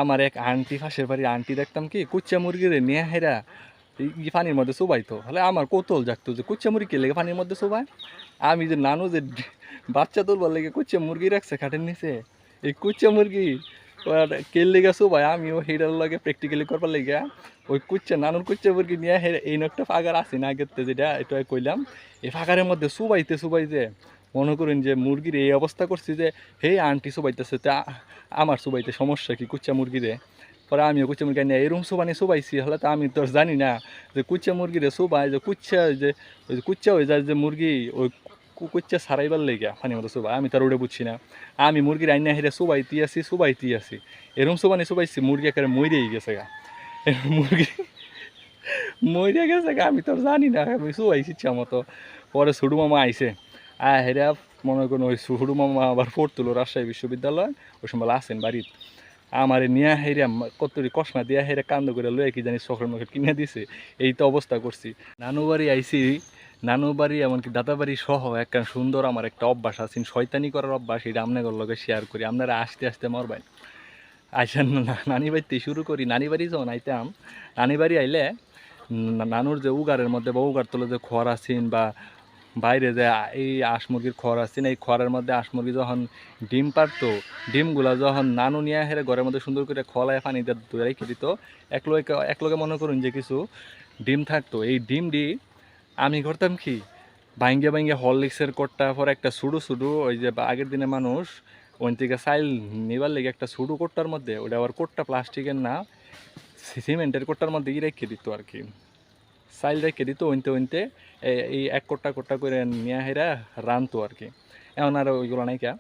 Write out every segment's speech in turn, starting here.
আমার এক আন্টি পাশের বাড়ি আন্টি দেখতাম কি কুচ্চা মুরগিরে নিয়ে হেরা পানির মধ্যে চুবাইতো, হলে আমার কৌতূহল জাগতো যে কুচ্চা মুরগি কে লেগে পানির মধ্যে চুবায়। আমি যে নানু যে বাচ্চা তুলবার লেগে কুচ্চা মুরগি রাখছে খাটের নিচে, এই কুচ্চা মুরগি কে লেগে চুবাই আমিও হেডার লাগে প্র্যাকটিক্যালি করবার লেগে ওই কুচ্চা নানুর কুচ্চা মুরগি নিয়ে এই একটা ফাঁকার আছে না আগের যেটা এটা কইলাম, এই ফাঁকারের মধ্যে চুবাইতে চুবাইতে মনে করেন যে মুরগির এই অবস্থা করছি যে হে আন্টি চুবাইতেছে, তা আমার চুবাইতে সমস্যা কি কুচ্চা মুরগিরে। পরে আমিও কুচ্চা মুরগি নিয়ে এরকম চুবানি চুবাইছি, হলে তো আমি তো জানি না যে কুচ্চা মুরগিরে চুবাই যে কুচ্চা যে ওই যে কুচ্চা হয়ে যায় যে মুরগি ওই কুচ্চা সারাইবার লেগে পানি মতো চুবাই, আমি তার ওটা বুঝছি না। আমি মুরগির আইনা হেরে চুবাইতে আছি এরকম চুবানি চুবাইছি মুরগি একেবারে মরেই গেছে গা। মুরগি মরে গেছে গা, আমি তো জানি না, আমি চুবাইছি ইচ্ছা মতো। পরে ছোটু মামা আইসে হেরা মনে করুন ওই ছোটু মামা আবার পড়তুলো রাজশাহী বিশ্ববিদ্যালয়, ওই সময় আসেন বাড়ির আমারে নিয়ে হেরে কতরি কসমা দিয়া হেরে কান্দ করে লয়ে কি জানি চকলেট মকলেট কিনে দিছে। এই তো অবস্থা করছি। নানু বাড়ি আইসি, নানু বাড়ি এমনকি দাদা বাড়ি সহ একটা সুন্দর আমার একটা অভ্যাস আছে শয়তানি করার অভ্যাস, এটা আপনাদের লগে শেয়ার করি, আপনারা আস্তে আস্তে মরবেন। আইসা নানি বাড়িতে শুরু করি। নানি বাড়ি যখন আইতাম, নানি বাড়ি আইলে নানুর যে উগারের মধ্যে বা উগার তলে যে খড় আছেন বা বাইরে যে এই হাঁস মুরগির খড় আছেন, এই খড়ের মধ্যে হাঁস মুরগি যখন ডিম পারতো, ডিমগুলা যখন নানু নিয়ে হেরে ঘরের মধ্যে সুন্দর করে খোলায় পানি দিয়ে রেখে দিত, একলোকে মনে করুন যে কিছু ডিম থাকতো। এই ডিমটি আমি করতাম কি ভাঙ্গে ভাঙ্গে হরলিক্সের কোটটা পর একটা সুডু সুডু ওই যে আগের দিনে মানুষ ওই থেকে চাইল নিবার লেগে একটা সুডু কোটটার মধ্যে, ওটা আবার কোটটা প্লাস্টিকের না সিমেন্টের কোটটার মধ্যে রেখে দিত আর কি, চাইল রেখে দিত ওইনতে ওইনতে এই এক কোট্টা কোট্টা করে নিয়ে হেরা রানতো আর কি। এখন আর ওইগুলো নাই কা,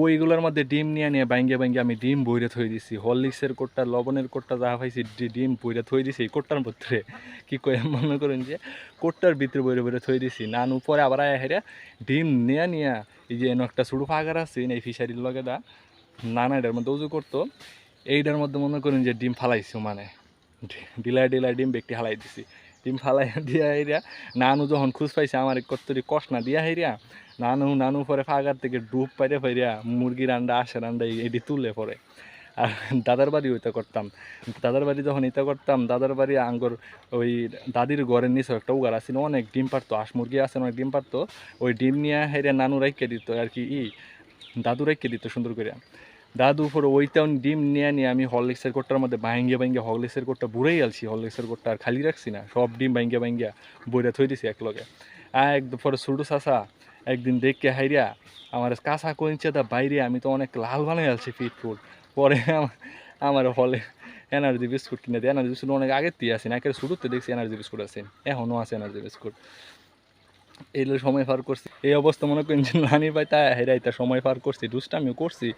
ওইগুলোর মধ্যে ডিম নিয়ে নিয়ে বাইঙ্গে বাইঙ্গে আমি ডিম বইরে থই দিছি, হরলিক্সের কোটটা লবণের কোটটা যা পাইছি ডিম বইরে থই দিছি এই কোটটার ভিতরে। কি করে মনে করেন যে কোটটার ভিতরে বইরে বইরে থই দিছি, নানু পরে আবার আয়া হেরা ডিম নিয়ে নিয়ে এই যে একটা ছোটো ফাঁকার আছে এই ফিশারির লগে দা নানা এটার মধ্যে উজু করতো, এইটার মধ্যে মনে করেন যে ডিম ফালাইছো মানে ডিলাই ডিলাই ডিম ব্যক্তি হালাই দিছি। ডিম ফালাই দিয়া হেরিয়া নানু যখন খুঁজ পাইছে আমার কতরি কষ না দিয়া হেরিয়া নানু পরে ফাঁকার থেকে ডুব পাইরে ফাইরিয়া মুরগির আন্ডা আশের আন্ডা এটি তুলে পরে। আর দাদার বাড়ি ওইটা করতাম, দাদার বাড়ি যখন ইটা করতাম দাদার বাড়ি আঙ্গর ওই দাদির ঘরের নিচে একটা উগার আছে অনেক ডিম পারতো, হাঁস মুরগি আছে অনেক ডিম পারতো, ওই ডিম নিয়ে হেরিয়া নানু রাইকে দিত আর কি দাদু রাইকে দিত সুন্দর করে। দাদু উপরে ওইটাও ডিম নিয়ে নিয়ে আমি হরলিক্সের কোটটার মধ্যে ভাঙ্গে ভাঙ্গে হরলিক্সের কোটটা বুড়েই আলছি, হরলিক্সের কোটটা আর খালি রাখছি না, সব ডিম ভাঙ্গে ভাঙ্গে বইরা থই দিছি একলগে। একদম পরে ছোটো চাষা একদিন দেখকে হাইরিয়া আমার কাঁচা কইঞ্চেদা বাইরে আমি তো অনেক লাল বানাই আলছি ফিট ফুট। পরে আমার হলে এনার্জি বিস্কুট কিনে দিই, এনার্জি বিস্কুট অনেক আগের দিয়ে আসেন, একের শুরুতে দেখছি এনার্জি বিস্কুট আছেন, এখনও আছে এনার্জি বিস্কুট। এইগুলো সময় পার করছি, এই অবস্থা মনে করেন যে নানির বাড়িতে হেরাইতা সময় পার করছি, দুষ্টামিও করছি।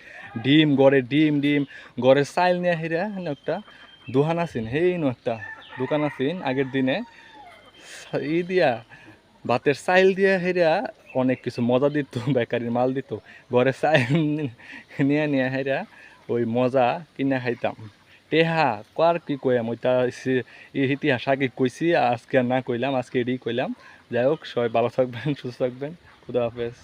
ডিম গড়ে ডিম ডিম গড়ের চাইল নিয়ে হেরা একটা দোকান আছেন, একটা দোকান আছেন আগের দিনে দিয়া ভাতের চাইল দিয়া হেরা অনেক কিছু মজা দিত, বেকারির মাল দিত, ঘরে চাইল নিয়ে নিয়ে হেরা ওই মজা কিনে খাইতাম। টেহা কার কি কইয়াম ওইটা ইতিহাস আগে কইছি, আজকে আর না কইলাম, আজকে এটাই কইলাম। যাই হোক সবাই ভালো থাকবেন, সুস্থ থাকবেন, খুদা হাফেজ।